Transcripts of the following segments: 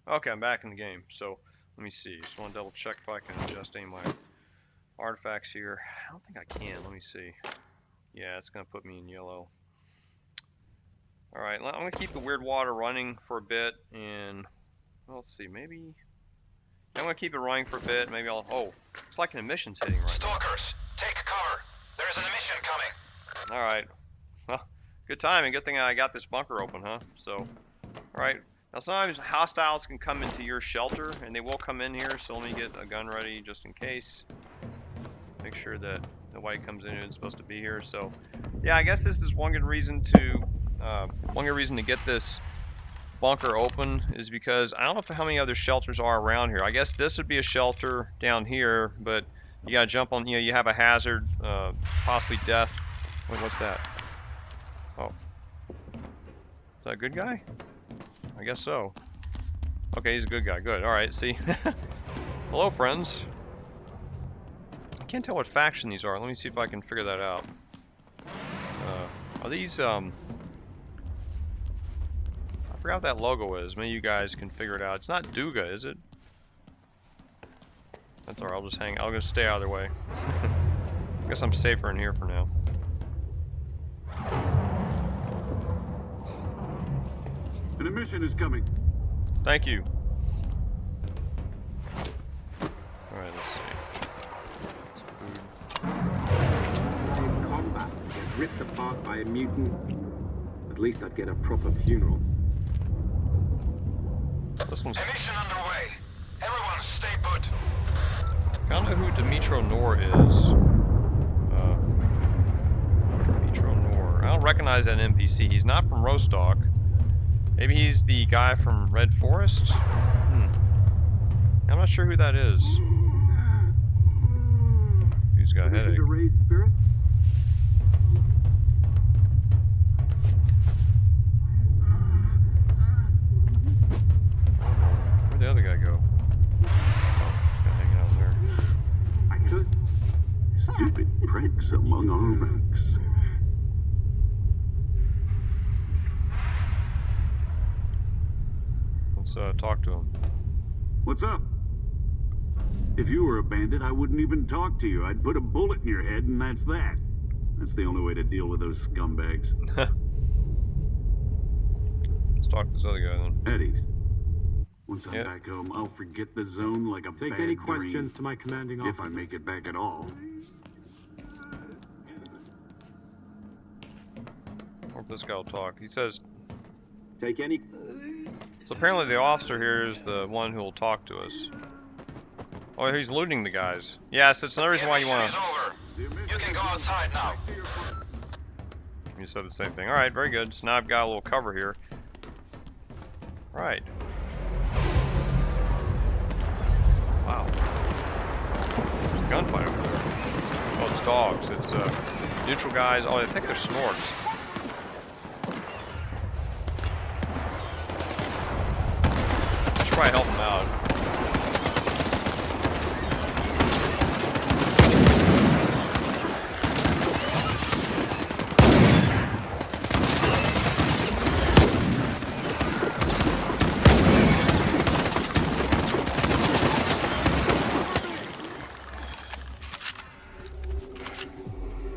Okay, I'm back in the game. So let me see. Just want to double check if I can adjust any of my artifacts here. I don't think I can. Let me see. Yeah, it's gonna put me in yellow. All right, I'm gonna keep the weird water running for a bit, and well, let's see. Maybe I'm gonna keep it running for a bit. Maybe I'll. Oh, looks like an emission's hitting right now. Stalkers, take cover. There's an emission coming. All right. Well, good timing. Good thing I got this bunker open, huh? So, all right. Now sometimes hostiles can come into your shelter, and they will come in here. So let me get a gun ready just in case. Make sure that nobody comes in who's supposed to be here. So, yeah, I guess this is one good reason to get this bunker open is because I don't know how many other shelters are around here. I guess this would be a shelter down here, but you gotta jump on. You have a hazard, possibly death. Wait, what's that? Oh, is that a good guy? I guess so. Okay, he's a good guy. Good. All right. See. Hello, friends. I can't tell what faction these are. Let me see if I can figure that out. Are these I forgot what that logo is. Maybe you guys can figure it out. It's not Duga, is it? That's alright. I'll just hang. I'll just stay out of their way. I guess I'm safer in here for now. An emission is coming. Thank you. Alright, let's see. Some food. In combat, get ripped apart by a mutant. At least I'd get a proper funeral. This one's. Emission underway. Everyone stay put. I don't know who Dimitro Nor is. Dimitro Nor. I don't recognize that NPC. He's not from Rostock. Maybe he's the guy from Red Forest? I'm not sure who that is. He's got a headache. To raise spirit? Where'd the other guy go? Oh, he's hanging out there. I could. Stupid pricks among our ranks. Let's talk to him. What's up? If you were a bandit, I wouldn't even talk to you. I'd put a bullet in your head, and that's that. That's the only way to deal with those scumbags. Let's talk to this other guy then. Eddie's. Once I'm back home, I'll forget the zone like a Take bad any dream. questions to my commanding officer. If I make it back at all. I hope this guy will talk. He says, Take any. so apparently the officer here is the one who will talk to us. Oh, he's looting the guys. Yes, that's another reason why you want to. You can go outside now. You said the same thing. All right, very good. So now I've got a little cover here. All right. Wow. There's a gunfight over there. Oh, it's dogs. It's neutral guys. Oh, I think they're Snorks. I should probably help them out.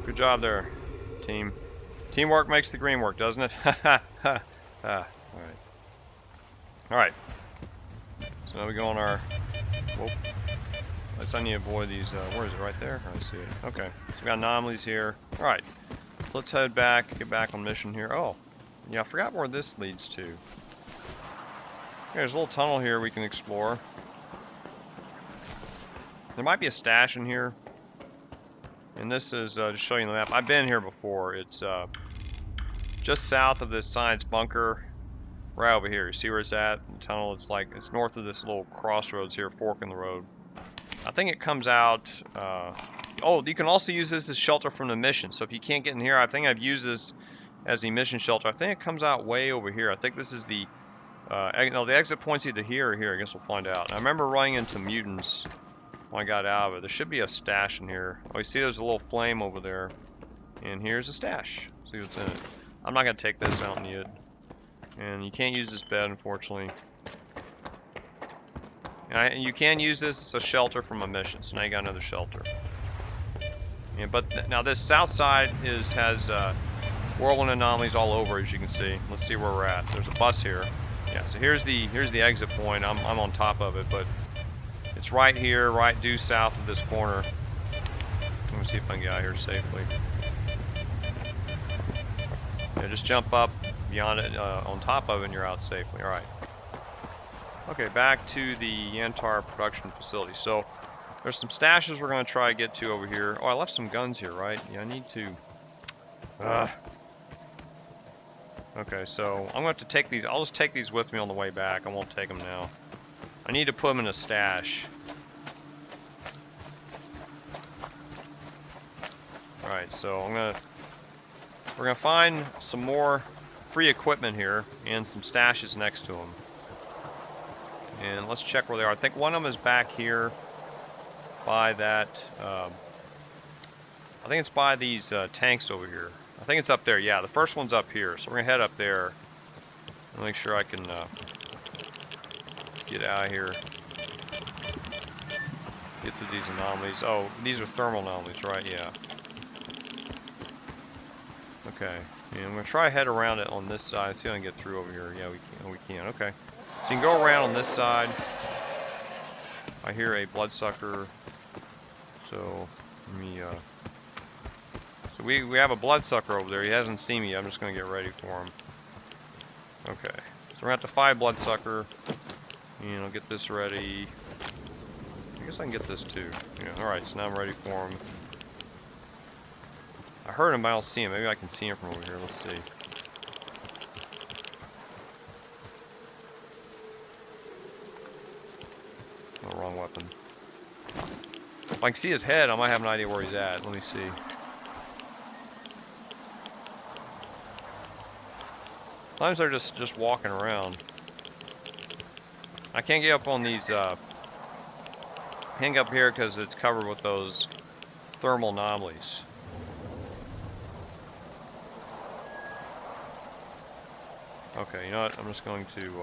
Good job there, team. Teamwork makes the dream work, doesn't it? Alright. Alright. So now we go on our... Whoop. Let's I need to avoid these... where is it? Right there? I see it. Okay. So we got anomalies here. Alright. Let's head back. Get back on mission here. Oh. Yeah, I forgot where this leads to. There's a little tunnel here we can explore. There might be a stash in here. And this is just showing you the map. I've been here before. It's just south of this science bunker, right over here. You see where it's at? The tunnel. It's north of this little crossroads here, fork in the road. I think it comes out. Oh, you can also use this as shelter from the mission. So if you can't get in here, I think I've used this as the mission shelter. I think it comes out way over here. I think this is the no, the exit point's either here or here. I guess we'll find out. I remember running into mutants when I got out of it. There should be a stash in here. Oh, you see there's a little flame over there. And here's a stash. See what's in it. I'm not going to take this. I don't need it. And you can't use this bed, unfortunately. And you can use this as a shelter from emission. So now you got another shelter. Yeah, but now this south side has whirlwind anomalies all over, as you can see. Let's see where we're at. There's a bus here. Yeah, so here's the exit point. I'm on top of it, but it's right here, right due south of this corner. Let me see if I can get out here safely. Yeah, just jump up beyond it, on top of it, and you're out safely. All right. Okay, back to the Yantar Production Facility. So there's some stashes we're going to try to get to over here. Oh, I left some guns here, right? Yeah, I need to... Okay, so I'm going to have to take these. I'll just take these with me on the way back. I won't take them now. I need to put them in a stash. Alright, so we're gonna find some more free equipment here and some stashes next to them. And let's check where they are. I think one of them is back here by that, I think it's by these tanks over here. I think it's up there. Yeah, the first one's up here. So we're gonna head up there and make sure I can get out of here. Get through these anomalies. Oh, these are thermal anomalies, right? Yeah. Okay. And I'm gonna try to head around it on this side. See if I can get through over here. Yeah, we can. Okay. So you can go around on this side. I hear a bloodsucker. So let me. So we have a bloodsucker over there. He hasn't seen me. I'm just gonna get ready for him. Okay. So we're gonna have to fight bloodsucker. And I'll get this ready. I guess I can get this too. Yeah. All right. So now I'm ready for him. I heard him, but I don't see him. Maybe I can see him from over here. Let's see. Oh, wrong weapon. If I can see his head, I might have an idea where he's at. Let me see. Sometimes they're just walking around. I can't get up on these, hang up here because it's covered with those thermal anomalies. Okay, you know what? I'm just going to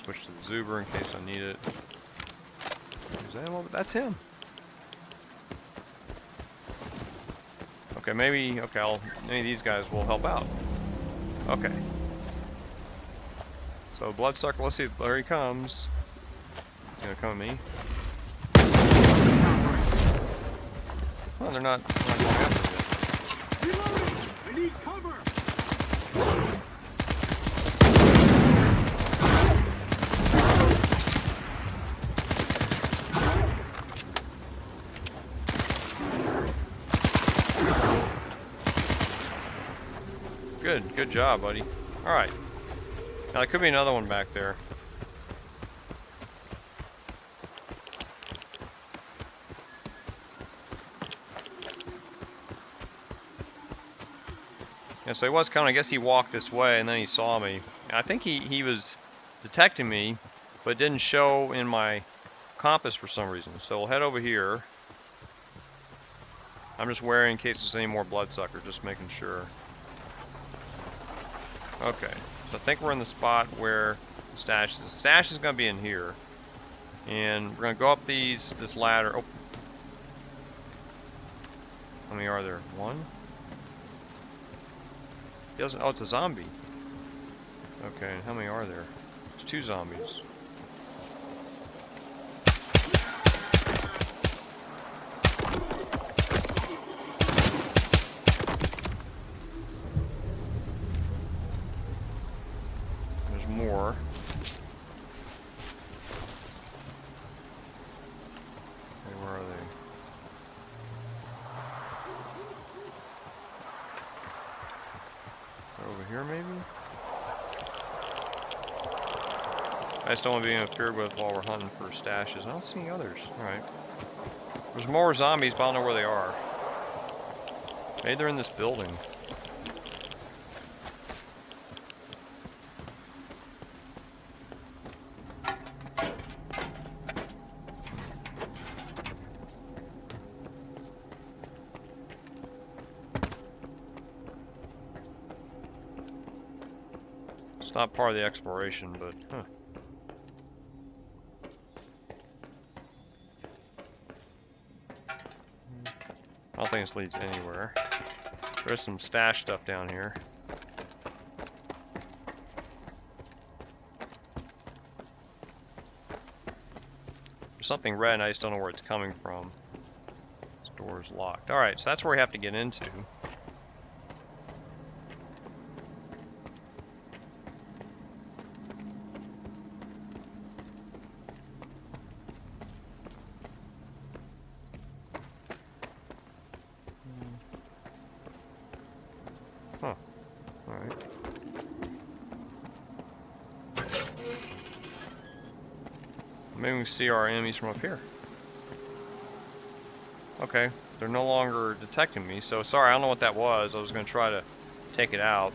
switch to the Zuber in case I need it. Is that him? That's him. Okay, maybe. Okay, maybe these guys will help out. Okay. So bloodsucker. Let's see. There he comes. He's gonna come at me. Oh, they're not going after me. Reloading! I need cover! Good job, buddy. Alright. Now, there could be another one back there. Yeah, so he was coming. I guess he walked this way, and then he saw me. I think he was detecting me, but it didn't show in my compass for some reason. So we'll head over here. I'm just wary in case there's any more bloodsucker, just making sure. Okay, so I think we're in the spot where the stash is. The stash is going to be in here. And we're going to go up this ladder. Oh. How many are there? One? He doesn't, oh, it's a zombie. Okay, how many are there? There's 2 zombies. More. Okay, where are they? They're over here, maybe? I just don't want to be interfered with while we're hunting for stashes. I don't see any others. Alright. There's more zombies, but I don't know where they are. Maybe they're in this building. It's not part of the exploration, but huh. I don't think this leads anywhere. There's some stash stuff down here. There's something red and I just don't know where it's coming from. This door's locked. Alright, so that's where we have to get into. Huh. Alright. Maybe we can see our enemies from up here. Okay, they're no longer detecting me, so sorry, I don't know what that was. I was going to try to take it out.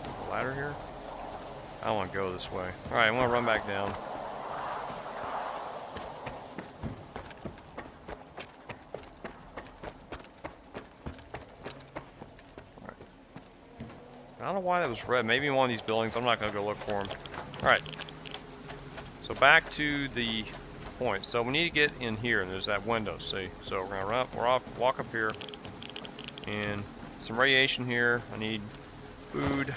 There's a ladder here? I don't want to go this way. Alright, I'm going to run back down. I don't know why that was red. Maybe in one of these buildings. I'm not going to go look for them. Alright. So back to the point. So we need to get in here, and there's that window, see? So we're going to walk up here. And some radiation here. I need food.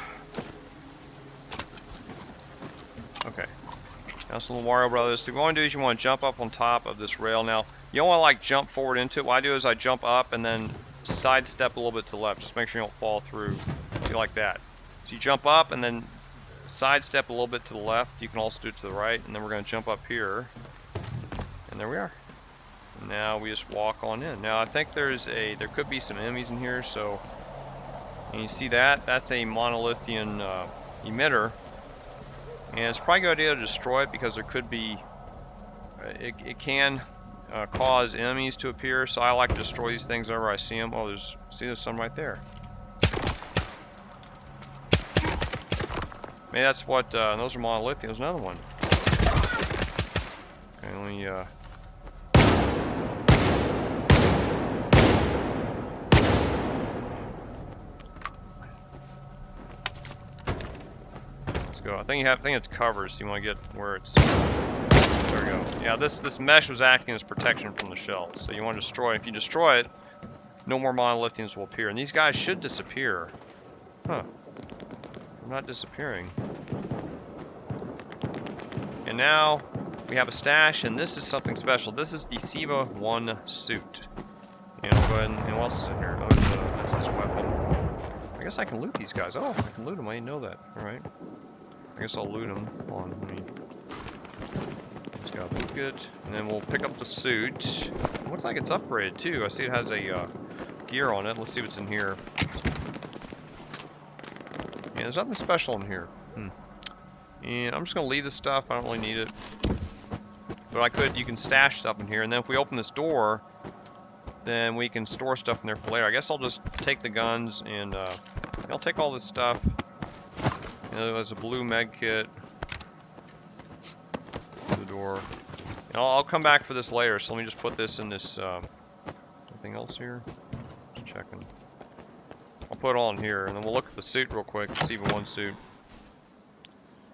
Okay. Now some little Wario Brothers. So what you want to do is you want to jump up on top of this rail. Now, you don't want to like jump forward into it. What I do is I jump up and then sidestep a little bit to the left. Just make sure you don't fall through. See, like that. So you jump up and then sidestep a little bit to the left. You can also do it to the right. And then we're going to jump up here. And there we are. And now we just walk on in. Now I think there could be some enemies in here. So, and you see that? That's a monolithian emitter. And it's probably a good idea to destroy it because there could be, it can cause enemies to appear. So I like to destroy these things whenever I see them. Oh, there's some right there. Maybe that's what, those are monolithian. There's another one. Okay, let me, let's go. I think it's covered, so you want to get where it's, there we go. Yeah, this mesh was acting as protection from the shells. So you want to destroy it. If you destroy it, no more monolithians will appear. And these guys should disappear. Huh. They're not disappearing. And now we have a stash, and this is something special. This is the SEVA-I suit. And I'll go ahead and what else is in here? Oh, that's his weapon. I guess I can loot these guys. Oh, I can loot them. I didn't know that. Alright. I guess I'll loot them. Hold on, let me just got loot good. And then we'll pick up the suit. It looks like it's upgraded too. I see it has a gear on it. Let's see what's in here. And there's nothing special in here. And I'm just going to leave this stuff. I don't really need it. But you can stash stuff in here. And then if we open this door, then we can store stuff in there for later. I guess I'll just take the guns and I'll take all this stuff. You know, there's a blue med kit. Through the door. And I'll come back for this later. So let me just put this in this, anything else here? Just checking. I'll put it on here, and then we'll look at the suit real quick, the SEVA-I suit.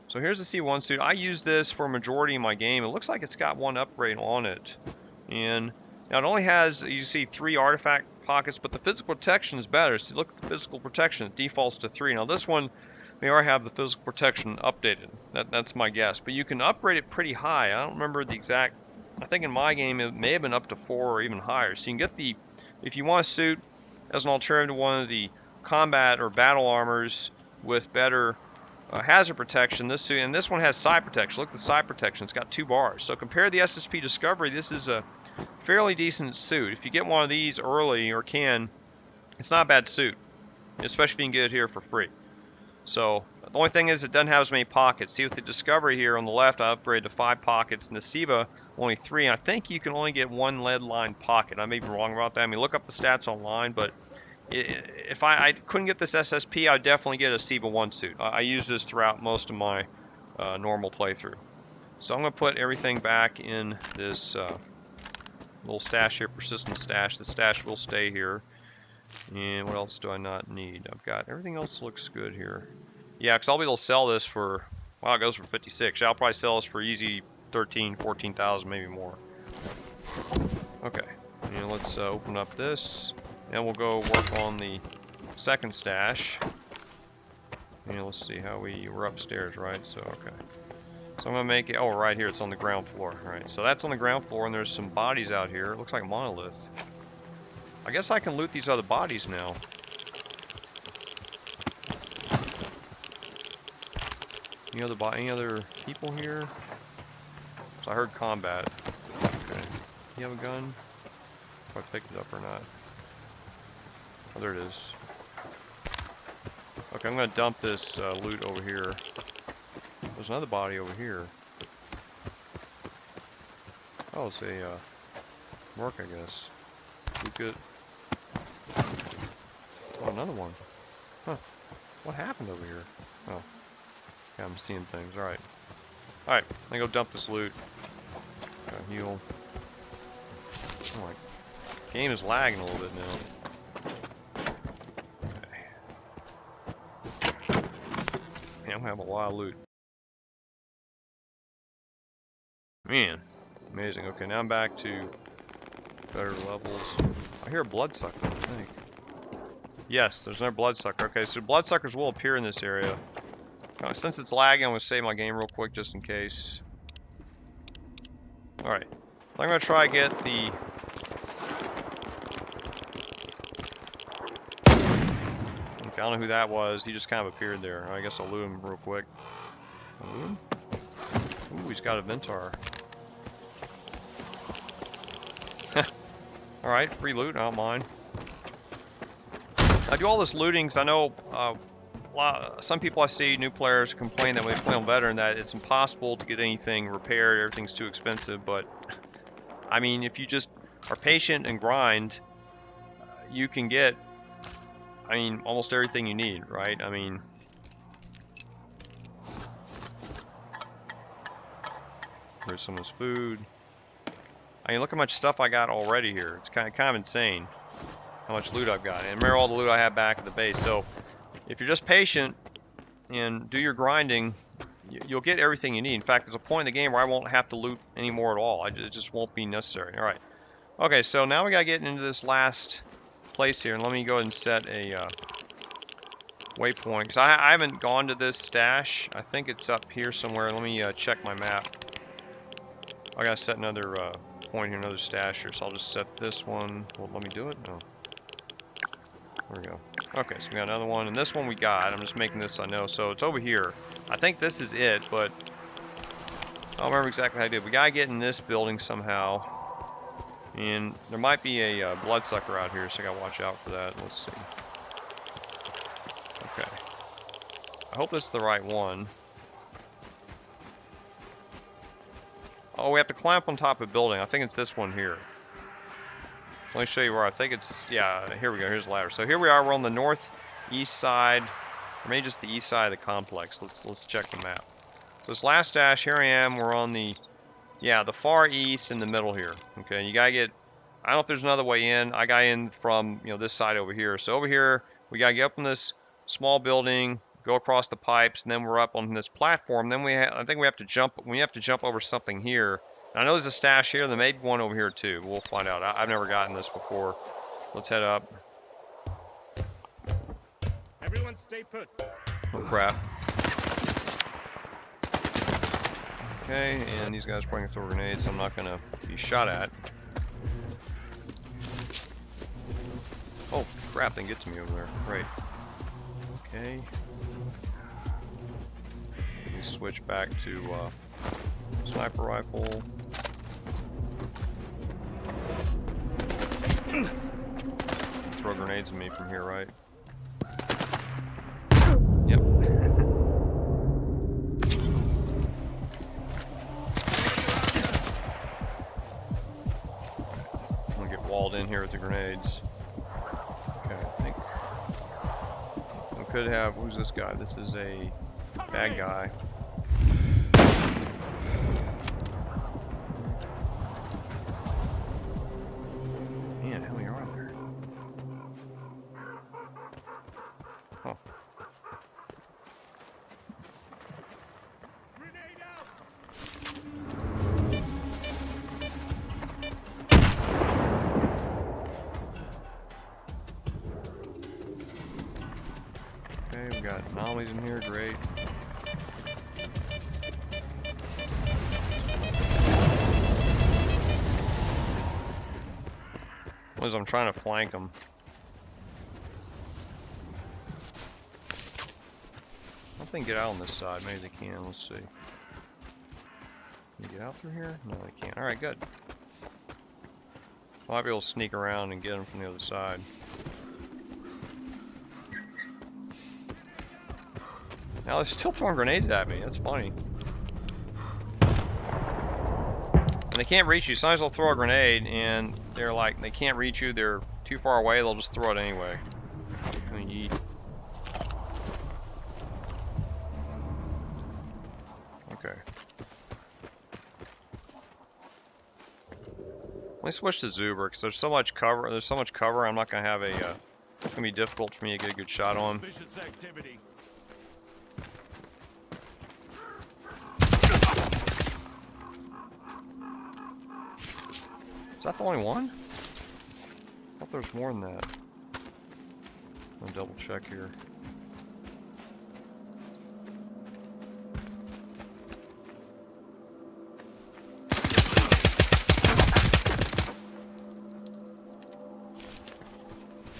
So here's the SEVA-I suit. I use this for a majority of my game. It looks like it's got one upgrade on it. And now it only has, you see, 3 artifact pockets, but the physical protection is better. So look at the physical protection. It defaults to 3. Now this one, they already have the physical protection updated. That's my guess. But you can upgrade it pretty high. I don't remember the exact, I think in my game it may have been up to 4 or even higher. So you can get if you want a suit as an alternative to one of the combat or battle armors with better hazard protection, this suit, and this one has side protection. Look at the side protection, it's got 2 bars. So compared to the SSP Discovery, this is a fairly decent suit. If you get one of these early or it's not a bad suit, especially if you can get it here for free. So the only thing is it doesn't have as many pockets. See, with the Discovery here on the left, I upgraded to 5 pockets, and the SEVA only 3. And I think you can only get 1 lead-lined pocket. I may be wrong about that. I mean, look up the stats online, but if I couldn't get this SSP, I'd definitely get a SEVA-I suit. I use this throughout most of my normal playthrough. So I'm going to put everything back in this little stash here, persistent stash. The stash will stay here. And what else do I not need? I've got everything else looks good here. Yeah, because I'll be able to sell this for, well, it goes for 56. I'll probably sell this for easy 13, 14,000, maybe more. Okay, and let's open up this, and we'll go work on the second stash. And let's see how we're upstairs, right? So okay. So I'm gonna make it. Oh, right here, it's on the ground floor. All right, so that's on the ground floor, and there's some bodies out here. It looks like a monolith. I guess I can loot these other bodies now. Any other people here? So I heard combat. Okay. You have a gun? If I picked it up or not. Oh, there it is. Okay, I'm gonna dump this loot over here. There's another body over here. Oh, it's a Mark, I guess. Loot it. Oh, another one. Huh. What happened over here? Oh. Yeah, I'm seeing things. Alright. Alright, I'm gonna go dump this loot. Heal. Oh, my game is lagging a little bit now. Okay. Man, I'm gonna have a lot of loot. Man, amazing. Okay, now I'm back to better levels. I hear a bloodsucker, I think. Yes, there's another bloodsucker. Okay, so bloodsuckers will appear in this area. Since it's lagging, I'm going to save my game real quick just in case. Alright. I'm going to try to get the... Okay, I don't know who that was. He just kind of appeared there. I guess I'll loot him real quick. Loot him? Ooh, he's got a Ventar. Alright, free loot, I don't mind. I do all this looting because I know some people I see, new players, complain that when they play on veteran that it's impossible to get anything repaired, everything's too expensive, but I mean, if you just are patient and grind, you can get, I mean, almost everything you need, right? I mean, here's some of this food. I mean, look how much stuff I got already here. It's kind of insane how much loot I've got. And remember all the loot I have back at the base. So if you're just patient and do your grinding, you'll get everything you need. In fact, there's a point in the game where I won't have to loot anymore at all. It just won't be necessary. All right. Okay, so now we got to get into this last place here. And let me go ahead and set a waypoint. Because I haven't gone to this stash. I think it's up here somewhere. Let me check my map. I got to set another point here, another stash here. So I'll just set this one. Well, let me do it? No. There we go. Okay, so we got another one, and this one we got. I'm just making this, I know. So it's over here. I think this is it, but I don't remember exactly how I did. We gotta get in this building somehow, and there might be a bloodsucker out here, so I gotta watch out for that. Let's see. Okay. I hope this is the right one. Oh, we have to climb up on top of a building. I think it's this one here. So let me show you where I think it's, yeah, here we go, here's the ladder. So here we are, we're on the northeast side, or maybe just the east side of the complex. Let's check the map. So this last dash, here I am, we're on the, yeah, the far east in the middle here. Okay, you gotta get, I don't know if there's another way in. I got in from, you know, this side over here. So over here, we gotta get up in this small building, go across the pipes, and then we're up on this platform. Then I think we have to jump over something here. I know there's a stash here, there may be one over here too. We'll find out. I've never gotten this before. Let's head up. Everyone stay put. Oh crap. Okay, and these guys are bringing through grenades, so I'm not gonna be shot at. Oh crap, they can get to me over there. Great. Okay. Let me switch back to sniper rifle. Throw grenades at me from here, right? Yep. I'm gonna get walled in here with the grenades. Okay, I think we could have. Who's this guy? This is a bad guy. Man, how many are there? Huh. Grenade out. Okay, we got anomalies in here, great. As I'm trying to flank them. I don't think get out on this side. Maybe they can. Let's see. Can you get out through here? No, they can't. Alright, good. I might be able to sneak around and get them from the other side. Now they're still throwing grenades at me. That's funny. And they can't reach you. Sometimes they'll throw a grenade and they're like, they can't reach you. They're too far away. They'll just throw it anyway. I mean, yeet. Okay. Let me switch to Zuber because there's so much cover. There's so much cover. I'm not gonna have a. It's gonna be difficult for me to get a good shot on him. Suspicious activity. Is that the only one? I thought there was more than that. I'm gonna double check here.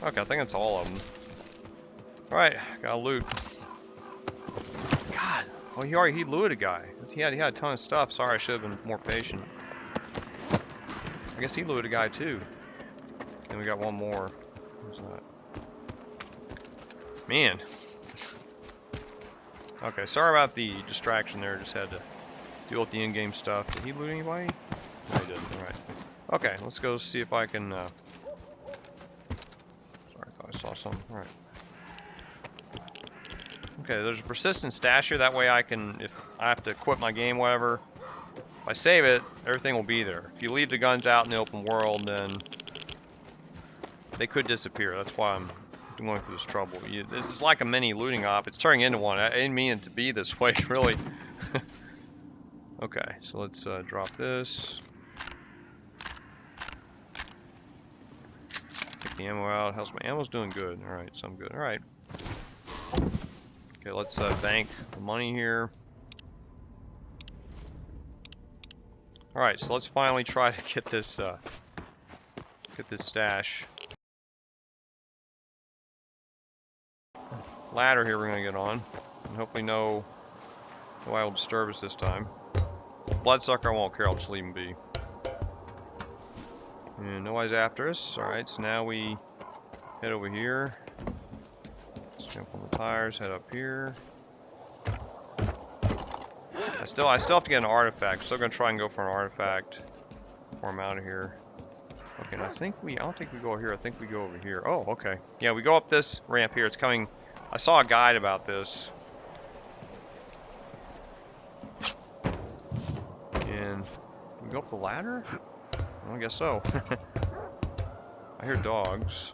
Okay, I think that's all of them. Alright, gotta loot. God! Oh, he looted a guy. He had a ton of stuff. Sorry, I should have been more patient. I guess he looted a guy too. And we got one more. Who's that? Man. Okay, sorry about the distraction there. Just had to deal with the in-game stuff. Did he loot anybody? No, he didn't. Alright. Okay, let's go see if I can... Sorry, I thought I saw something. Alright. Okay, there's a persistent stash here. That way I can, if I have to quit my game, whatever, if I save it, everything will be there. If you leave the guns out in the open world, then they could disappear. That's why I'm going through this trouble. This is like a mini looting op. It's turning into one. I didn't mean it to be this way, really. Okay, so let's drop this. Take the ammo out. How's my ammo's doing good? Alright, so I'm good. Alright. Okay, let's bank the money here. Alright, so let's finally try to get this stash. Ladder here we're gonna get on. And hopefully no eye will disturb us this time. Bloodsucker I won't care, I'll just leave him be. And nobody's after us. Alright, so now we head over here. Let's jump on the tires, head up here. I still have to get an artifact. Still gonna try and go for an artifact before I'm out of here. Okay, and I don't think we go here. I think we go over here. Oh, okay. Yeah, we go up this ramp here. It's coming. I saw a guide about this. And we go up the ladder? Well, I guess so. I hear dogs.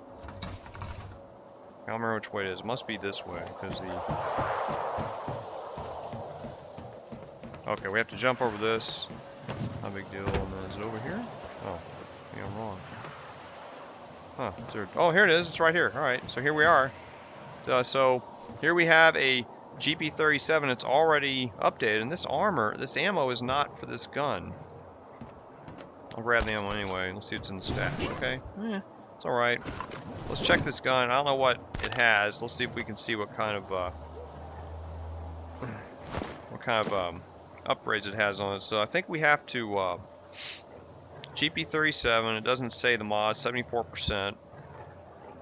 I don't remember which way it is. It must be this way, because the... Okay, we have to jump over this. Not a big deal. And then is it over here? Oh, maybe I'm wrong. Huh. Oh, here it is. It's right here. Alright, so here we are. So, here we have a GP37. It's already updated. And this armor, this ammo is not for this gun. I'll grab the ammo anyway. Let's see what's in the stash. Okay. It's alright. Let's check this gun. I don't know what it has. Let's see if we can see what kind of upgrades it has on it. So I think we have to GP37. It doesn't say the mod. 74%.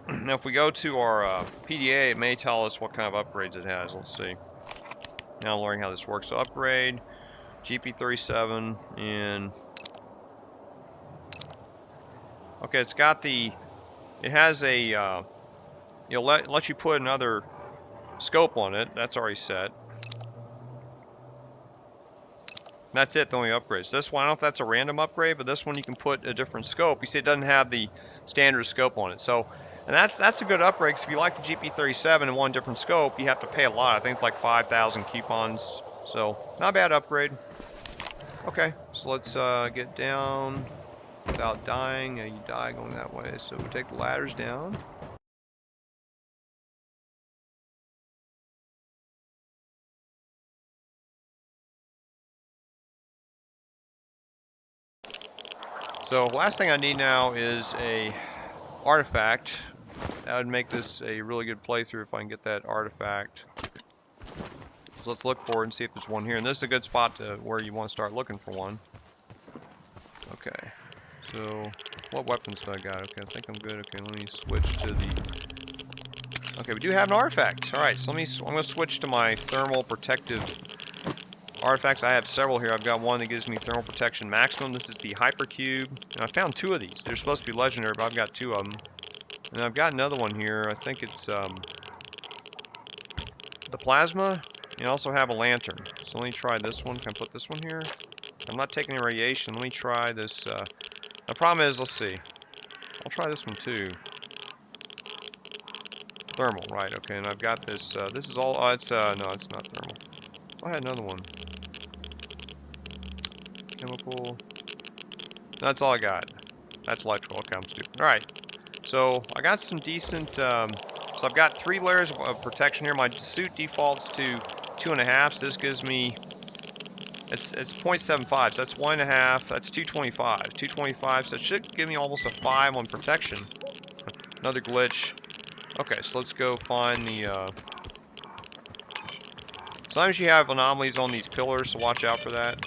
Now if we go to our PDA, it may tell us what kind of upgrades it has. Let's see. Now I'm learning how this works. So upgrade GP37 and okay, it's got the. It has a. It'll let you put another scope on it. That's already set. That's it. The only upgrades. This one, I don't know if that's a random upgrade, but this one you can put a different scope. You see, it doesn't have the standard scope on it. So, and that's a good upgrade. Cause if you like the GP37 and want a different scope, you have to pay a lot. I think it's like 5,000 coupons. So, not a bad upgrade. Okay, so let's get down. Without dying, you die going that way. So we take the ladders down. So last thing I need now is a artifact. That would make this a really good playthrough if I can get that artifact. So let's look for it and see if there's one here. And this is a good spot to where you want to start looking for one. Okay. So what weapons do I got? Okay, I think I'm good. Okay, let me switch to the... Okay, we do have an artifact. Alright, so I'm going to switch to my thermal protective artifacts. I have several here. I've got one that gives me thermal protection maximum. This is the hypercube. And I found 2 of these. They're supposed to be legendary, but I've got 2 of them. And I've got another one here. I think it's the plasma. You also have a lantern. So let me try this one. Can I put this one here? I'm not taking any radiation. Let me try this. The problem is, let's see. I'll try this one too. Thermal, right? Okay, and I've got this. This is all. Oh, it's no, it's not thermal. I had another one. Chemical. That's all I got. That's electrical. Okay, I'm stupid. All right. So I got some decent. So I've got 3 layers of protection here. My suit defaults to 2.5. So this gives me. It's 0.75. So that's 1.5. That's 225. 225. So it should give me almost a 5 on protection. Another glitch. Okay, so let's go find the. Sometimes you have anomalies on these pillars, so watch out for that.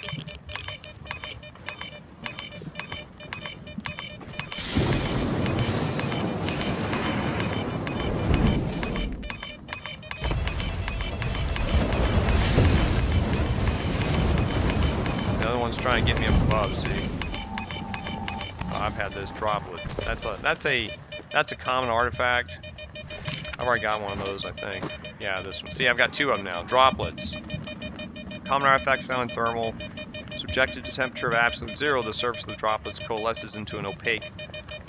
The other one's trying to get me up above. See, I've had this droplets. That's a common artifact. I've already got one of those, I think. Yeah, this one. See, I've got 2 of them now. Droplets. Common artifact found in thermal. Subjected to temperature of absolute 0, the surface of the droplets coalesces into an opaque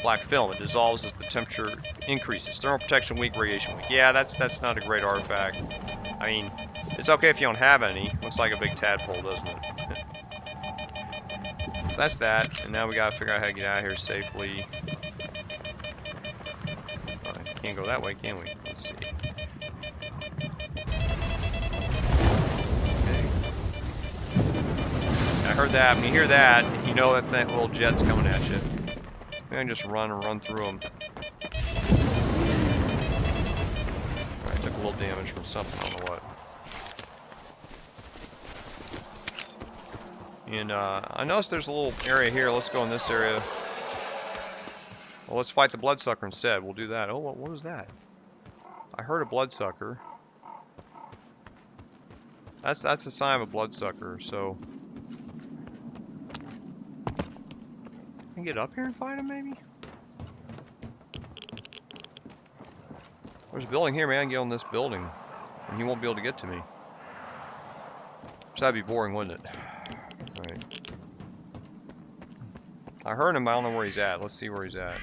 black film. It dissolves as the temperature increases. Thermal protection weak, radiation weak. Yeah, that's not a great artifact. I mean, it's okay if you don't have any. Looks like a big tadpole, doesn't it? That's that. And now we gotta figure out how to get out of here safely. Can't go that way, can we? Let's see. Okay. I heard that. When you hear that, you know that little jet's coming at you. Maybe I can just run through them. Alright, took a little damage from something, I don't know what. And I noticed there's a little area here. Let's go in this area. Well, let's fight the bloodsucker instead. We'll do that. Oh, what was that? I heard a bloodsucker. That's a sign of a bloodsucker. So, I can get up here and fight him, maybe. There's a building here, man. I can get on this building, and he won't be able to get to me. So that'd be boring, wouldn't it? All right. I heard him. I don't know where he's at. Let's see where he's at.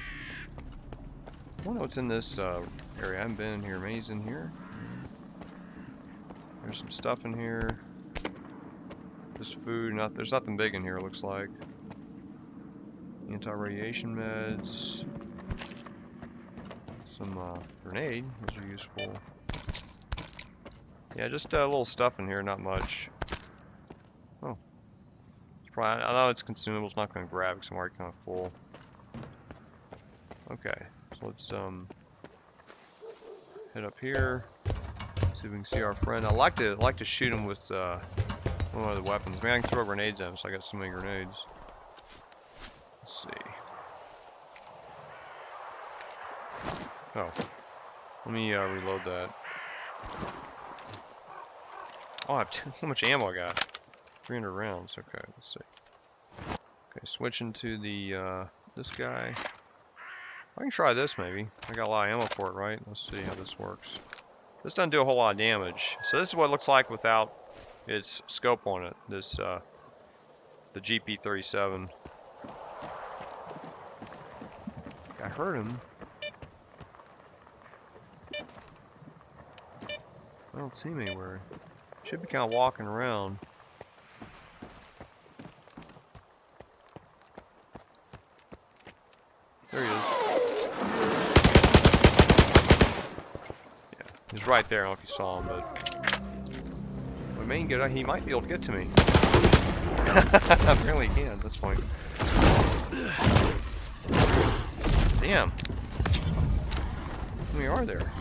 I don't know what's in this area. I haven't been in here. Maybe he's in here. There's some stuff in here. Just food. There's nothing big in here, it looks like. Anti-radiation meds. Some grenade. Those are useful. Yeah, just a little stuff in here. Not much. Oh. It's probably, I know it's consumable. It's not going to grab because I'm already kind of full. Okay. So let's head up here, see if we can see our friend. I like to shoot him with one of the weapons. Maybe I can throw grenades at him, so I got so many grenades. Let's see. Oh, let me reload that. Oh, I have how much ammo I got? 300 rounds. Okay, let's see. Okay, switching to the this guy. I can try this maybe. I got a lot of ammo for it, right? Let's see how this works. This doesn't do a whole lot of damage. So this is what it looks like without its scope on it. This the GP37. I heard him. I don't see him anywhere. Should be kind of walking around. There he is. Yeah, he's right there. I don't know if you saw him, but he might be able to get to me. Apparently he can. That's fine. Damn. We are there.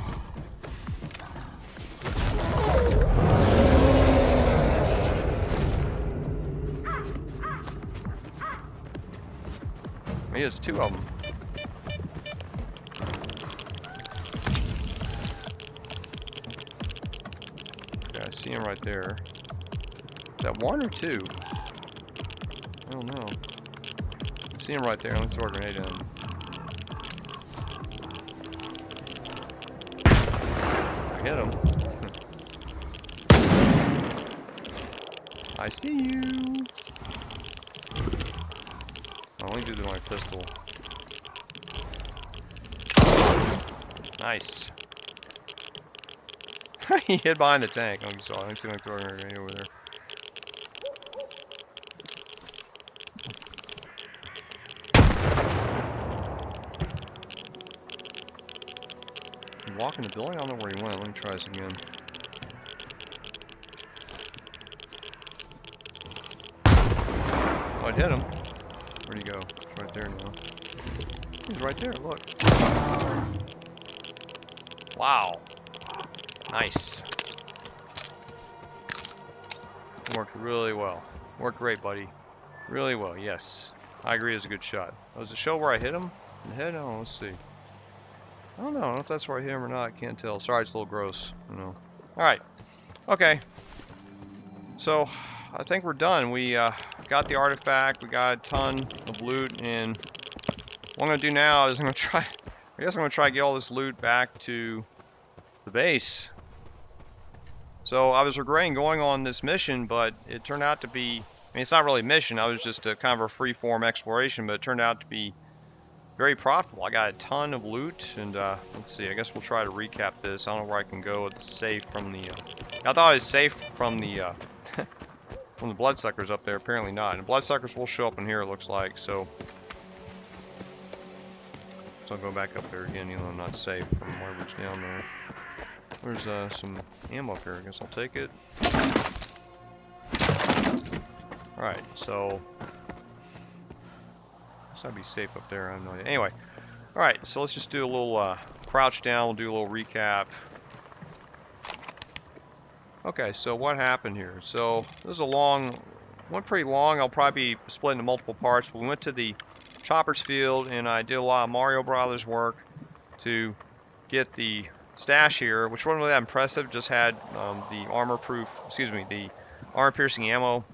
Maybe it's two of them. Okay, I see him right there. Is that one or two? I don't know. I see him right there. Let me throw a grenade at him. I hit him. I see you. I'll only do it with my pistol. Nice. He hid behind the tank. Oh, you saw it. Let me see if I can throw a grenade over there. Walk in the building? I don't know where he went. Let me try this again. Oh, it hit him. Where'd he go? He's right there now. He's right there, look. Wow. Nice. Worked really well. Worked great, buddy. Really well, yes. I agree, it was a good shot. Was the show where I hit him in the head? Oh, let's see. I don't know if that's where I hit him or not. I can't tell. Sorry, it's a little gross. You know. Alright. Okay. So, I think we're done. We got the artifact. We got a ton of loot. And what I'm going to do now is I'm going to try... I guess I'm going to try to get all this loot back to the base. So, I was regretting going on this mission, but it turned out to be... I mean, it's not really a mission. I was just a kind of a free-form exploration, but it turned out to be very profitable. I got a ton of loot, and let's see. I guess we'll try to recap this. I don't know where I can go with the safe from the. I thought it was safe from the from the bloodsuckers up there. Apparently not. And bloodsuckers will show up in here. It looks like so. So I'll go back up there again. You know, I'm not safe from whatever's down there. There's some ammo up here. I guess I'll take it. All right. So. I'd be safe up there. I have no idea. Anyway, all right. So let's just do a little crouch down. We'll do a little recap. Okay. So what happened here? So this was a long, went pretty long. I'll probably be split into multiple parts. But we went to the Chopper's Field, and I did a lot of Mario Brothers work to get the stash here, which wasn't really that impressive. Just had the the armor-piercing ammo.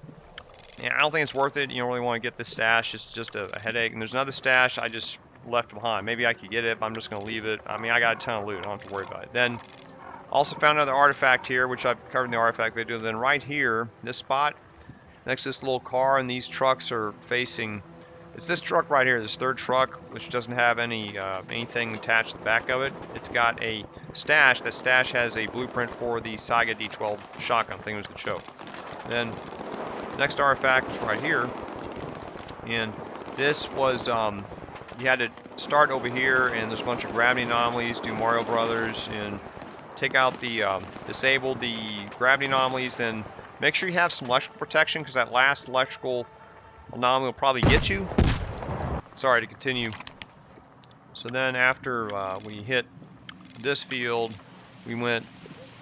Yeah, I don't think it's worth it. You don't really want to get this stash. It's just a headache. And there's another stash I just left behind. Maybe I could get it, but I'm just going to leave it. I mean, I got a ton of loot. I don't have to worry about it. Then, also found another artifact here, which I've covered in the artifact video. Then right here, this spot, next to this little car, and these trucks are facing... It's this truck right here, this third truck, which doesn't have any anything attached to the back of it. It's got a stash. That stash has a blueprint for the Saiga D12 shotgun. I think it was the choke. Then... next artifact is right here, and this was you had to start over here, and there's a bunch of gravity anomalies, do Mario Brothers, and take out the disable the gravity anomalies. Then make sure you have some electrical protection, because that last electrical anomaly will probably get you. Sorry to continue. So then after we hit this field, we went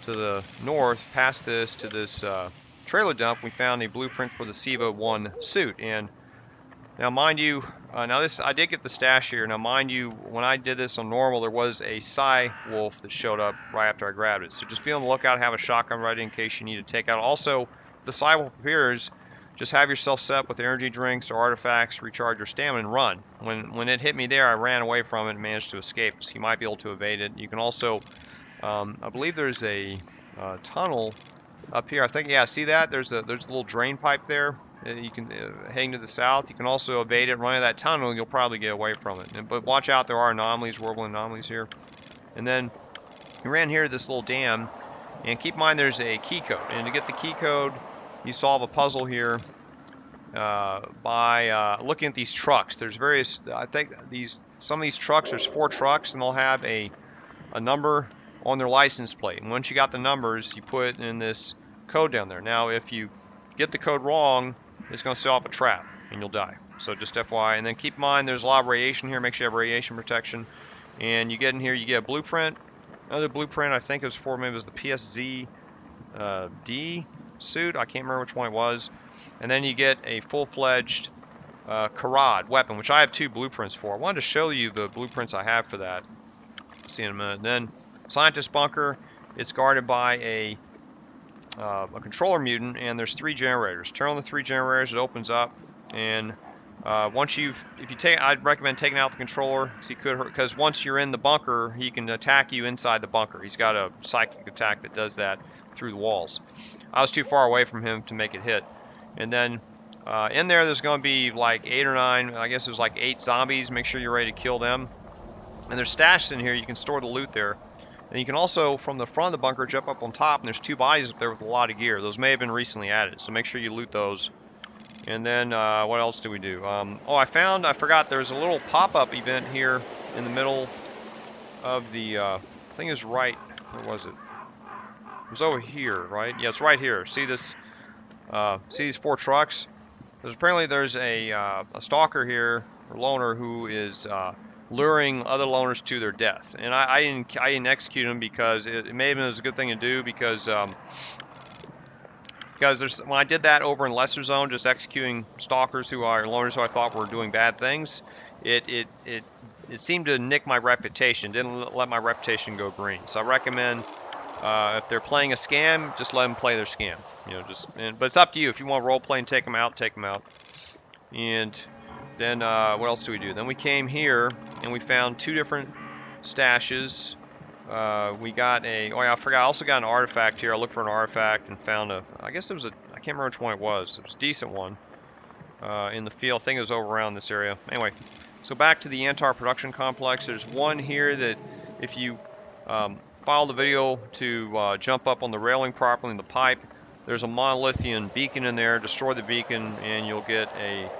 to the north past this to this trailer dump. We found a blueprint for the SEVA-I suit, and now mind you, now this I did get the stash here. Now mind you, when I did this on normal, there was a Psy Wolf that showed up right after I grabbed it. So just be on the lookout, have a shotgun ready in case you need to take out. Also, if the Psy Wolf appears, just have yourself set up with energy drinks or artifacts, recharge your stamina, and run. When it hit me there, I ran away from it and managed to escape. So you might be able to evade it. You can also, I believe there's a tunnel up here. I think, yeah, see that? There's a little drain pipe there. You can heading to the south. You can also evade it, run into that tunnel, and you'll probably get away from it. But watch out, there are anomalies, whirlwind anomalies here. And then you ran here to this little dam, and keep in mind there's a key code. And to get the key code, you solve a puzzle here by looking at these trucks. There's various, I think some of these trucks, there's 4 trucks, and they'll have a number on their license plate. And once you got the numbers, you put in this code down there. Now, if you get the code wrong, it's going to set off a trap, and you'll die. So just FYI, and then keep in mind there's a lot of radiation here. Make sure you have radiation protection. And you get in here, you get a blueprint. Another blueprint, I think it was for maybe it was the PSZ D suit. I can't remember which one it was. And then you get a full-fledged Karad weapon, which I have 2 blueprints for. I wanted to show you the blueprints I have for that. See in a minute. And then Scientist Bunker. It's guarded by a controller mutant, and there's 3 generators. Turn on the 3 generators, it opens up, and I'd recommend taking out the controller, so because once you're in the bunker, he can attack you inside the bunker. He's got a psychic attack that does that through the walls. I was too far away from him to make it hit. And then in there's going to be like 8 or 9, I guess there's like 8 zombies. Make sure you're ready to kill them. And there's stashes in here. You can store the loot there. And you can also, from the front of the bunker, jump up on top, and there's 2 bodies up there with a lot of gear. Those may have been recently added, so make sure you loot those. And then, what else do we do? I forgot there's a little pop-up event here in the middle of the, I think it's right, where was it? It was over here, right? Yeah, it's right here. See this, see these 4 trucks? Apparently there's a stalker here, or loner, who is, luring other loners to their death, and I didn't execute him because it may have been a good thing to do because when I did that over in Lesser Zone, just executing stalkers who are loners who I thought were doing bad things, it seemed to nick my reputation. Didn't let my reputation go green. So I recommend if they're playing a scam, just let them play their scam. But it's up to you. If you want to role play and take them out, take them out. And then what else do we do? Then we came here and we found 2 different stashes. We got I forgot, I also got an artifact here. I looked for an artifact and found I guess it was I can't remember which one it was. It was a decent one in the field. I think it was over around this area. Anyway, so back to the Yantar Production Complex. There's one here that if you follow the video to jump up on the railing properly in the pipe, there's a monolithian beacon in there. Destroy the beacon and you'll get a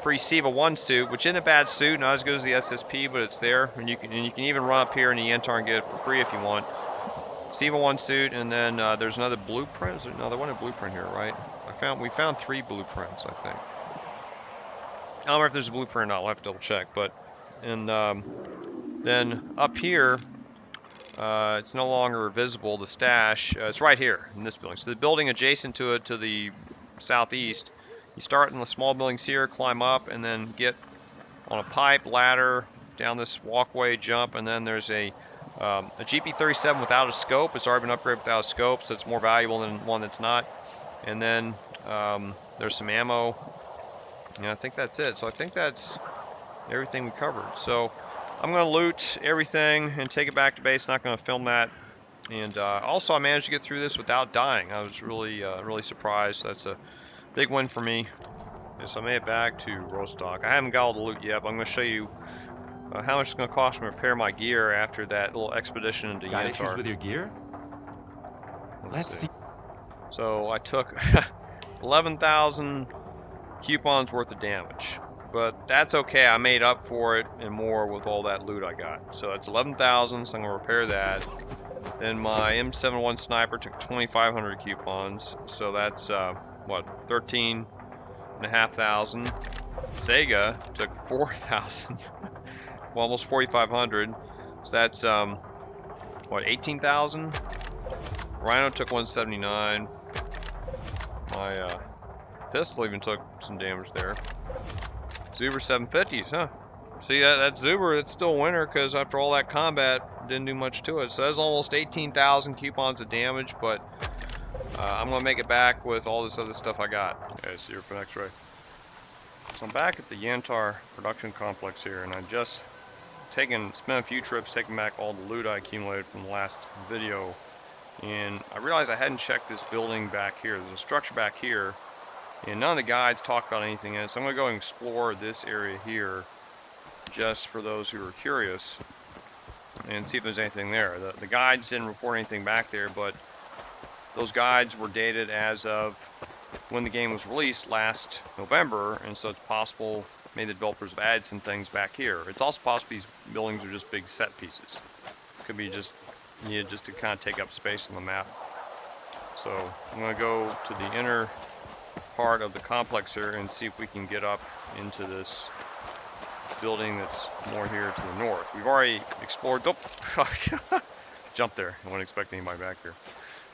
free SEVA-I suit, which isn't a bad suit, not as good as the SSP, but it's there, and you can even run up here in the Yantar and get it for free if you want. SEVA-I suit, and then there's another blueprint. There wasn't a blueprint here, right? We found 3 blueprints, I think. I don't remember if there's a blueprint or not. We'll have to double check. Then up here, it's no longer visible. The stash, it's right here in this building. So the building adjacent to it, to the southeast. You start in the small buildings here, climb up, and then get on a pipe, ladder, down this walkway, jump, and then there's a GP37 without a scope. It's already been upgraded without a scope, so it's more valuable than one that's not. And then there's some ammo, and I think that's it. So I think that's everything we covered. So I'm going to loot everything and take it back to base. Not going to film that. And also, I managed to get through this without dying. I was really, really surprised. That's a big win for me. So I made it back to Rostock. I haven't got all the loot yet, but I'm going to show you how much it's going to cost me to repair my gear after that little expedition into Got Yantar. issues with your gear? Let's see. So I took 11,000 coupons worth of damage, but that's okay. I made up for it and more with all that loot I got. So that's 11,000. So I'm going to repair that. Then my M701 sniper took 2,500 coupons. So that's what, 13,500. Sega took 4,000, well, almost 4,500. So that's what, 18,000. Rhino took 179. My pistol even took some damage there. Zuber 750s, huh? See, that Zuber, it's still a winner because after all that combat, didn't do much to it. So that's almost 18,000 coupons of damage, but I'm going to make it back with all this other stuff I got. Okay, so you're for X-ray. So I'm back at the Yantar Production Complex here, and I just spent a few trips taking back all the loot I accumulated from the last video. And I realized I hadn't checked this building back here. There's a structure back here, and none of the guides talk about anything in it. So I'm going to go and explore this area here, just for those who are curious, and see if there's anything there. The guides didn't report anything back there, but those guides were dated as of when the game was released last November, and so it's possible maybe the developers have added some things back here. It's also possible these buildings are just big set pieces. Could be just needed just to kind of take up space on the map. So I'm going to go to the inner part of the complex here and see if we can get up into this building that's more here to the north. We've already explored. Oh, jump there. I wasn't expecting anybody back here.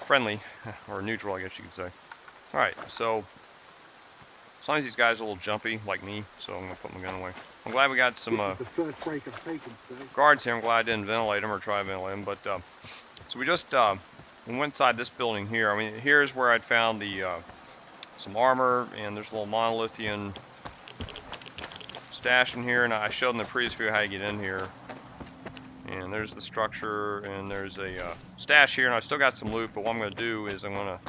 Friendly, or neutral, I guess you could say. All right, so as long as these guys are a little jumpy, like me, so I'm gonna put my gun away. I'm glad we got some The first break I've taken, sir. guards here. I'm glad I didn't ventilate them or try to ventilate them, but so we just we went inside this building here. I mean, here's where I'd found the some armor, and there's a little monolithian stash in here, and I showed in the previous video how you get in here. And there's the structure, and there's a stash here, and I've still got some loot, but what I'm going to do is I'm going to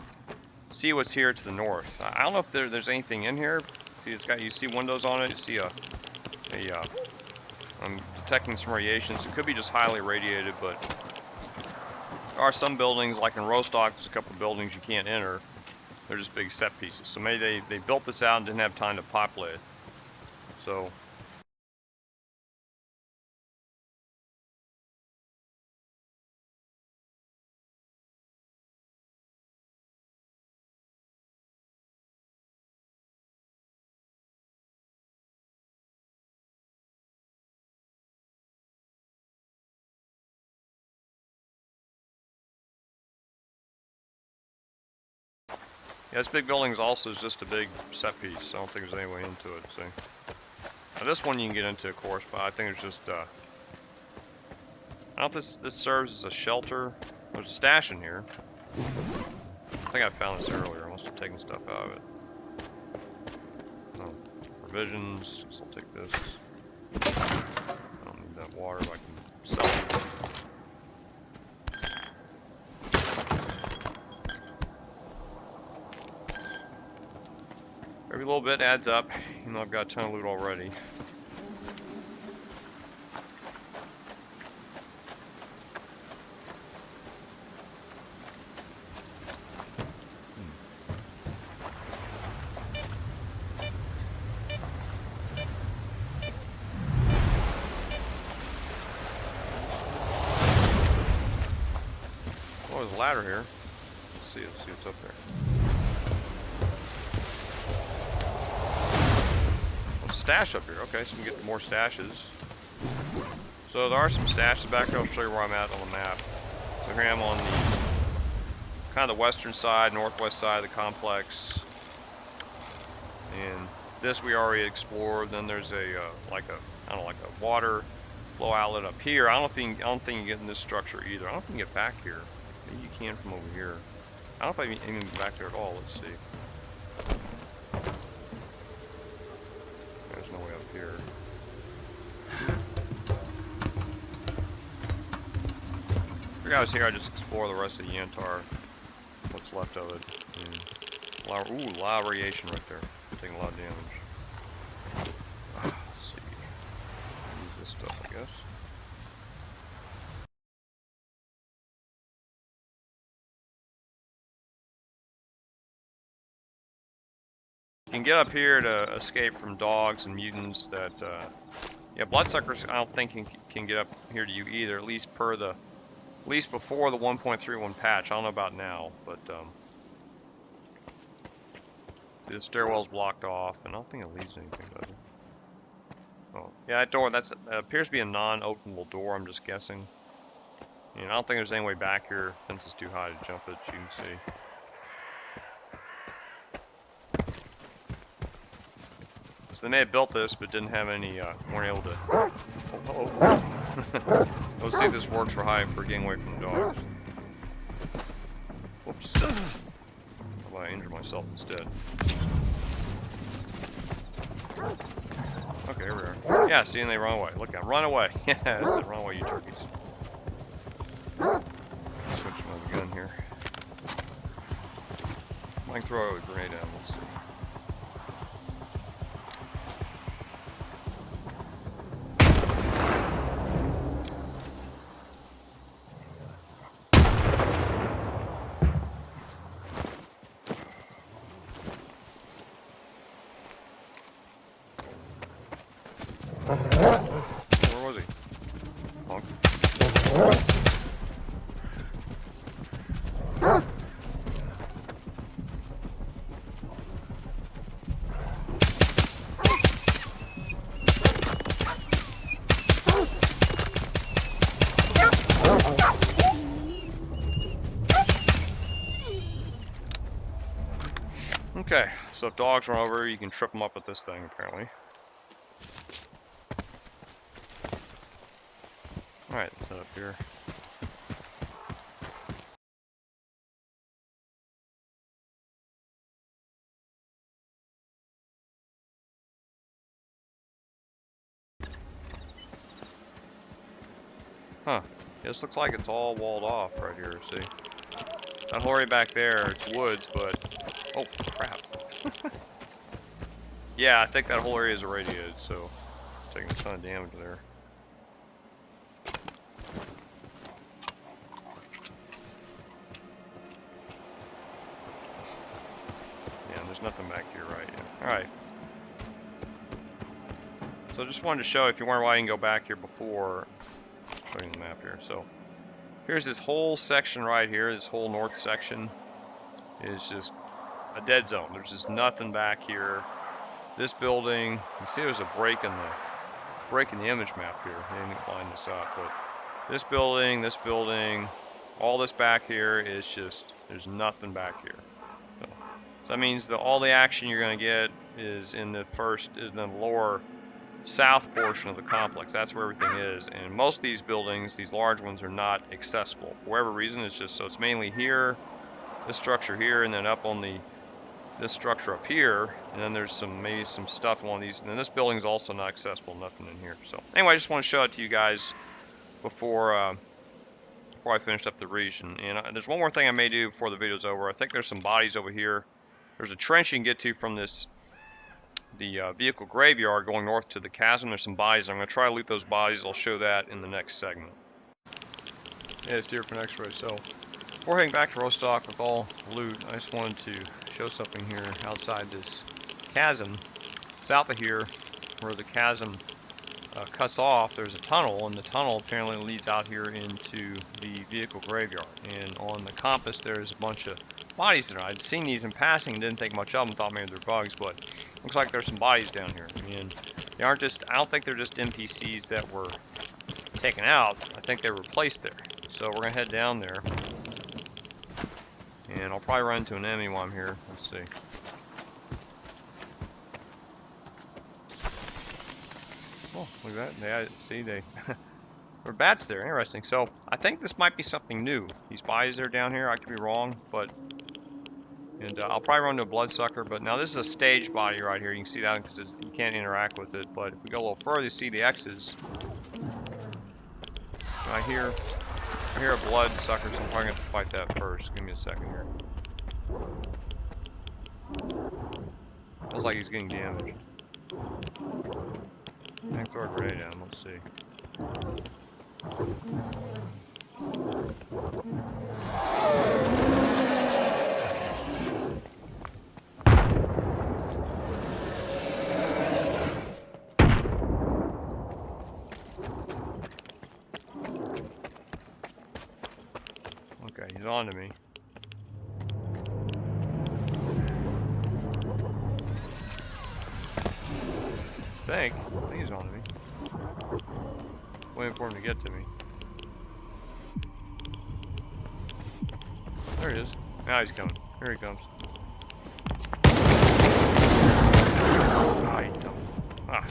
see what's here to the north. I don't know if there's anything in here. See, it's got, you see windows on it, you see I'm detecting some radiations. It could be just highly irradiated, but there are some buildings, like in Rostock, there's a couple of buildings you can't enter. They're just big set pieces. So maybe they built this out and didn't have time to populate it. So yeah, this big building also is just a big set piece. I don't think there's any way into it. See, now this one you can get into, of course, but I think it's just. I don't know if this serves as a shelter. There's a stash in here. I think I found this earlier. I must have taken stuff out of it. Oh, provisions. So I'll take this. I don't need that water, but I can sell it. Every little bit adds up. You know, I've got a ton of loot already. Oh, there's a ladder here. Let's see what's up there. Stash up here. Okay, so we can get more stashes. So there are some stashes back here. I'll show you where I'm at on the map. So here I am on the kind of the western side, northwest side of the complex. And this we already explored. Then there's a like a water flow outlet up here. I don't think you can get in this structure either. I don't think you can get back here. Maybe you can from over here. I don't know if I can even get back there at all. Let's see. No way up here. If I was here, I'd just explore the rest of the Yantar, what's left of it. And a lot of radiation right there. Taking a lot of damage. Let's see. Use this stuff, I guess. You can get up here to escape from dogs and mutants that, yeah, bloodsuckers I don't think can get up here to you either, at least before the 1.31 patch. I don't know about now, but the stairwell's blocked off, and I don't think it leads to anything, does it? Oh, yeah, that door, that appears to be a non-openable door, I'm just guessing. And I don't think there's any way back here, since it's too high to jump it, you can see. They may have built this, but didn't have any, weren't able to. Let's see if this works for getting away from the dogs. Whoops. How about I injure myself instead? Okay, here we are. Yeah, see, and they run away. Look at them, run away. Yeah, that's it, run away, you turkeys. Switch my gun here. I can throw a grenade down, let's see. Where was he? Honk. Okay, so if dogs run over, you can trip them up with this thing, apparently. Alright, let's set up here. Huh. This looks like it's all walled off right here, see? That whole area back there, it's woods, but... Oh, crap. Yeah, I think that whole area is irradiated, so... Taking a ton of damage there. Yeah, there's nothing back here, right? Yeah. Alright. So just wanted to show, if you wonder why you can go back here before... I'll show you the map here. So, here's this whole section right here. This whole north section is just a dead zone. There's just nothing back here. This building, you see there's a break in the image map here. I didn't line this up, but this building, all this back here is just, there's nothing back here. So that means that all the action you're going to get is in the lower south portion of the complex. That's where everything is, and most of these buildings, these large ones, are not accessible for whatever reason. It's just, so it's mainly here, this structure here, and then up on this structure up here, and then there's maybe some stuff in one of these, and then this building is also not accessible, nothing in here. So anyway, I just want to show it to you guys before I finished up the region. And there's one more thing I may do before the video's over. I think there's some bodies over here. There's a trench you can get to from the vehicle graveyard going north to the chasm. There's some bodies. I'm going to try to loot those bodies. I'll show that in the next segment. Yeah, it's deer for an X-ray. So before heading back to Rostock with all loot, I just wanted to show something here outside this chasm. South of here, where the chasm cuts off, there's a tunnel, and the tunnel apparently leads out here into the vehicle graveyard. And on the compass, there's a bunch of bodies there. I'd seen these in passing and didn't think much of them, thought maybe they're bugs, but looks like there's some bodies down here. And they aren't just, I don't think they're just NPCs that were taken out. I think they were placed there. So we're going to head down there. And I'll probably run into an enemy while I'm here. Let's see. Oh, look at that. See, there are bats there. Interesting. So I think this might be something new. These bodies that are down here, I could be wrong, but... And I'll probably run to a bloodsucker, but now this is a stage body right here. You can see that because you can't interact with it. But if we go a little further, you see the X's. I hear a bloodsucker, so I'm probably going to fight that first. Give me a second here. Feels like he's getting damaged. I can throw a grenade at him. Let's see. Okay, he's on to me. I think he's on to me. Waiting for him to get to me. There he is. Now he's coming. Here he comes. Ah, you dumb. Ah,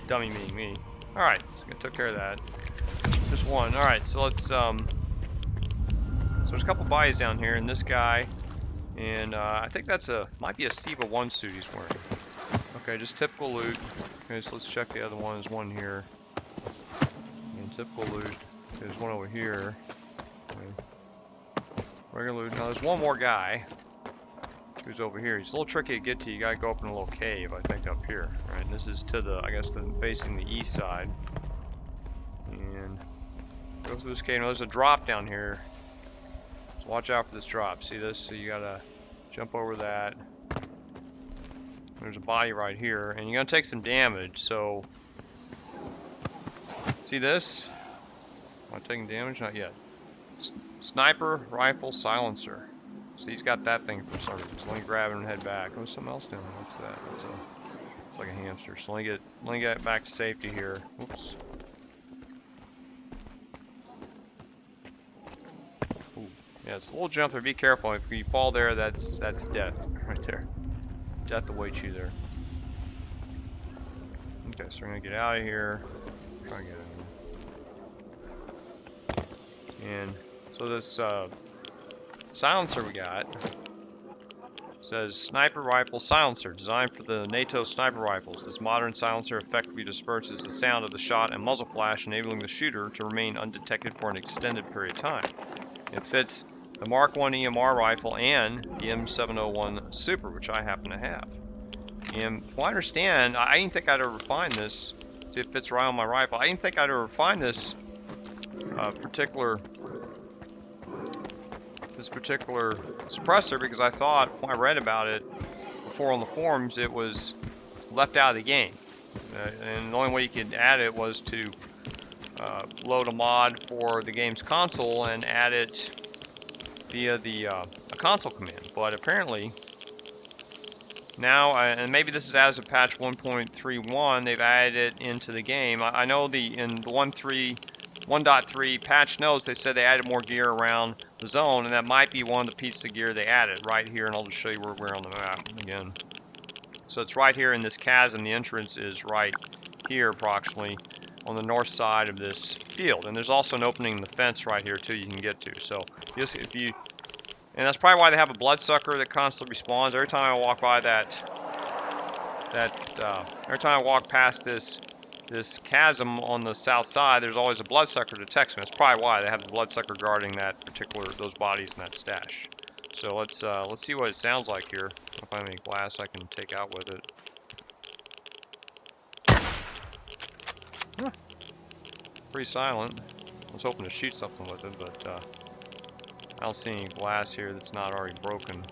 dummy me. Alright, so I took care of that. Just one. Alright, so let's, so there's a couple bodies down here, and this guy, and I think that's might be a SEVA-I suit he's wearing. Okay, just typical loot. Okay, so let's check the other one. There's one here. And typical loot. There's one over here. Okay. Regular loot. Now there's one more guy who's over here. He's a little tricky to get to. You gotta go up in a little cave, I think, up here. Right, and this is to the, I guess, facing the east side. And go through this cave. Now there's a drop down here. So watch out for this drop. See this? So you gotta jump over that. There's a body right here, and you're gonna take some damage. So, see this? Am I taking damage? Not yet. Sniper rifle silencer. So he's got that thing for some reason. So let me grab it and head back. Oh, something else down there. What's that? It's like a hamster. So let me get back to safety here. Whoops. Ooh. Yeah, it's a little jump there. Be careful. If you fall there, that's death right there. Death awaits you there. Okay, so we're gonna get out of here. Try and get out of here. And so this silencer we got says sniper rifle silencer designed for the NATO sniper rifles. This modern silencer effectively disperses the sound of the shot and muzzle flash, enabling the shooter to remain undetected for an extended period of time. It fits the Mark I EMR rifle and the M701 Super, which I happen to have. And from what I understand, I didn't think I'd ever find this. See, it fits right on my rifle. I didn't think I'd ever find this particular suppressor, because I thought when I read about it before on the forums, it was left out of the game. And the only way you could add it was to load a mod for the game's console and add it via the a console command. But apparently now, and maybe this is as of patch 1.31, they've added it into the game. I know in the 1.3 patch notes, they said they added more gear around the zone, and that might be one of the pieces of gear they added right here, and I'll just show you where we're on the map again. So it's right here in this chasm. The entrance is right here approximately on the north side of this field, and there's also an opening in the fence right here too you can get to. So just and that's probably why they have a bloodsucker that constantly respawns. Every time I walk by every time I walk past this chasm on the south side, there's always a bloodsucker that detects me. That's probably why they have the bloodsucker guarding those bodies in that stash. So let's see what it sounds like here. If I have any glass I can take out with it. Huh. Pretty silent. I was hoping to shoot something with it, but I don't see any glass here that's not already broken.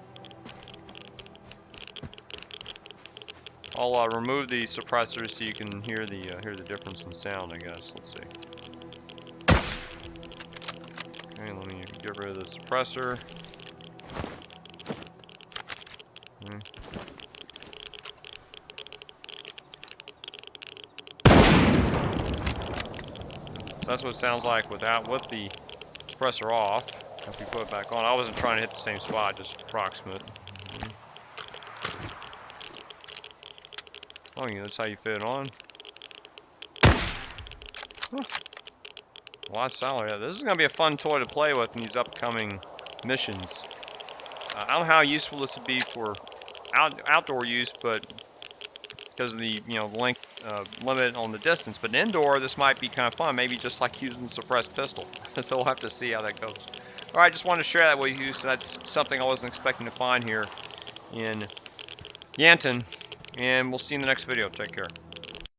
I'll remove the suppressors so you can hear the difference in sound, I guess. Let's see. Okay, let me get rid of the suppressor. Okay. So that's what it sounds like with the suppressor off. If we put it back on, I wasn't trying to hit the same spot, just approximate. Oh, yeah, that's how you fit it on. Huh. A lot of sound. Yeah, this is going to be a fun toy to play with in these upcoming missions. I don't know how useful this would be for outdoor use, but because of the length limit on the distance. But indoor, this might be kind of fun. Maybe just like using the suppressed pistol. So we'll have to see how that goes. All right, just wanted to share that with you. So that's something I wasn't expecting to find here in Yantar. And we'll see you in the next video. Take care.